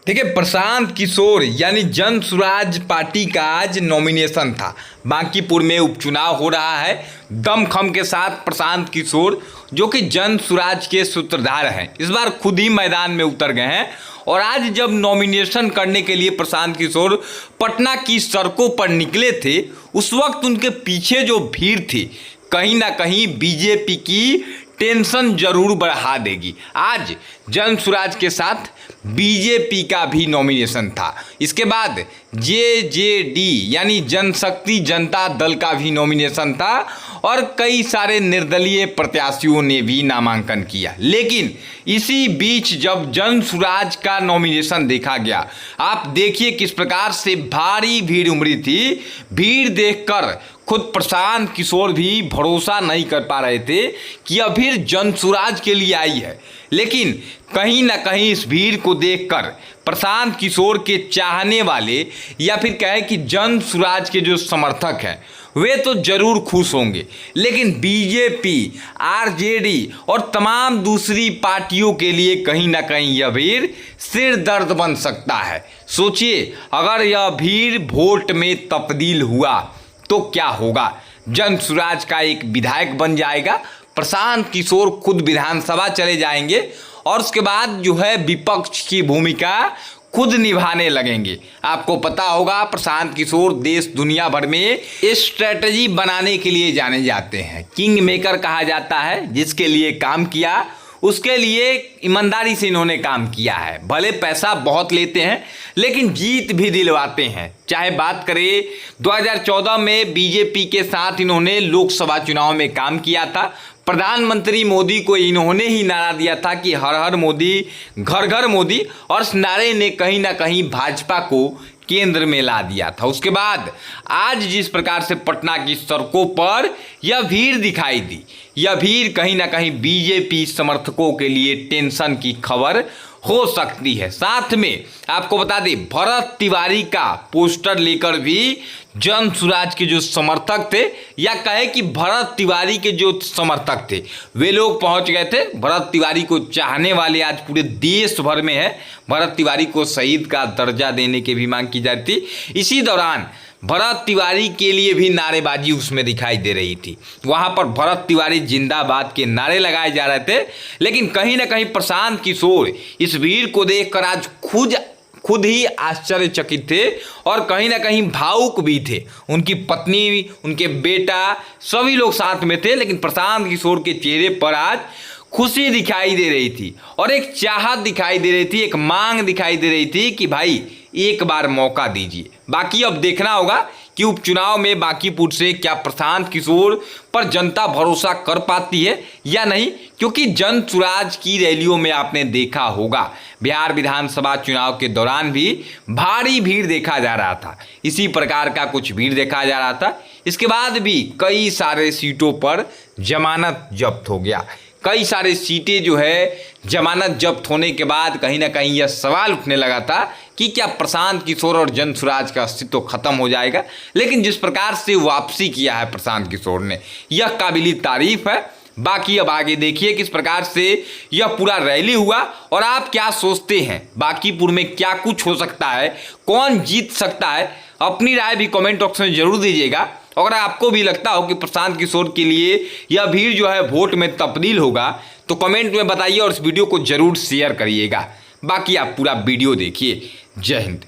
देखिए, प्रशांत किशोर यानी जन सुराज पार्टी का आज नॉमिनेशन था। बांकीपुर में उपचुनाव हो रहा है। दमखम के साथ प्रशांत किशोर, जो कि जन सुराज के सूत्रधार हैं, इस बार खुद ही मैदान में उतर गए हैं। और आज जब नॉमिनेशन करने के लिए प्रशांत किशोर पटना की सड़कों पर निकले थे, उस वक्त उनके पीछे जो भीड़ थी, कहीं ना कहीं बीजेपी की टेंशन जरूर बढ़ा देगी। आज जन सुराज के साथ बीजेपी का भी नॉमिनेशन था। इसके बाद जेजेडी यानी जनशक्ति जनता दल का भी नॉमिनेशन था और कई सारे निर्दलीय प्रत्याशियों ने भी नामांकन किया। लेकिन इसी बीच जब जन सुराज का नॉमिनेशन देखा गया, आप देखिए किस प्रकार से भारी भीड़ उमड़ी थी। भीड़ देखकर खुद प्रशांत किशोर भी भरोसा नहीं कर पा रहे थे कि यह भीड़ जन सुराज के लिए आई है। लेकिन कहीं ना कहीं इस भीड़ को देखकर प्रशांत किशोर के चाहने वाले या फिर कहे कि जन सुराज के जो समर्थक हैं, वे तो जरूर खुश होंगे। लेकिन बीजेपी, आरजेडी और तमाम दूसरी पार्टियों के लिए कहीं ना कहीं यह भीड़ सिर दर्द बन सकता है। सोचिए, अगर यह भीड़ वोट में तब्दील हुआ तो क्या होगा। जन सुराज का एक विधायक बन जाएगा, प्रशांत किशोर खुद विधानसभा चले जाएंगे और उसके बाद जो है विपक्ष की भूमिका खुद निभाने लगेंगे। आपको पता होगा, प्रशांत किशोर देश दुनिया भर में स्ट्रेटजी बनाने के लिए जाने जाते हैं। किंग मेकर कहा जाता है। जिसके लिए काम किया उसके लिए ईमानदारी से इन्होंने काम किया है। भले पैसा बहुत लेते हैं लेकिन जीत भी दिलवाते हैं। चाहे बात करें 2014 में बीजेपी के साथ इन्होंने लोकसभा चुनाव में काम किया था। प्रधानमंत्री मोदी को इन्होंने ही नारा दिया था कि हर हर मोदी, घर घर मोदी, और इस नारे ने कहीं ना कहीं भाजपा को केंद्र में ला दिया था। उसके बाद आज जिस प्रकार से पटना की सड़कों पर यह भीड़ दिखाई दी, यह भीड़ कहीं ना कहीं बीजेपी समर्थकों के लिए टेंशन की खबर हो सकती है। साथ में आपको बता दें, भरत तिवारी का पोस्टर लेकर भी जन सुराज के जो समर्थक थे, या कहे कि भरत तिवारी के जो समर्थक थे, वे लोग पहुंच गए थे। भरत तिवारी को चाहने वाले आज पूरे देश भर में है। भरत तिवारी को शहीद का दर्जा देने की भी मांग की जाती थी। इसी दौरान भरत तिवारी के लिए भी नारेबाजी उसमें दिखाई दे रही थी। वहां पर भरत तिवारी जिंदाबाद के नारे लगाए जा रहे थे। लेकिन कहीं ना कहीं प्रशांत किशोर इस भीड़ को देखकर आज खुद ही आश्चर्यचकित थे और कहीं ना कहीं भावुक भी थे। उनकी पत्नी, उनके बेटा, सभी लोग साथ में थे। लेकिन प्रशांत किशोर के चेहरे पर आज खुशी दिखाई दे रही थी और एक चाहत दिखाई दे रही थी, एक मांग दिखाई दे रही थी कि भाई एक बार मौका दीजिए। बाकी अब देखना होगा कि उपचुनाव में बांकीपुर से क्या प्रशांत किशोर पर जनता भरोसा कर पाती है या नहीं, क्योंकि जन सुराज की रैलियों में आपने देखा होगा बिहार विधानसभा चुनाव के दौरान भी भारी भीड़ देखा जा रहा था। इसी प्रकार का कुछ भीड़ देखा जा रहा था। इसके बाद भी कई सारे सीटों पर जमानत जब्त हो गया। कई सारे सीटें जो है जमानत जब्त होने के बाद कहीं ना कहीं यह सवाल उठने लगा था कि क्या प्रशांत किशोर और जन सुराज का अस्तित्व खत्म हो जाएगा। लेकिन जिस प्रकार से वापसी किया है प्रशांत किशोर ने, यह काबिल तारीफ है। बाकी अब आगे देखिए किस प्रकार से यह पूरा रैली हुआ और आप क्या सोचते हैं, बांकीपुर में क्या कुछ हो सकता है, कौन जीत सकता है। अपनी राय भी कमेंट बॉक्स में जरूर दीजिएगा। अगर आपको भी लगता हो कि प्रशांत किशोर के लिए यह भीड़ जो है वोट में तब्दील होगा तो कमेंट में बताइए और इस वीडियो को जरूर शेयर करिएगा। बाकी आप पूरा वीडियो देखिए। जय हिंद।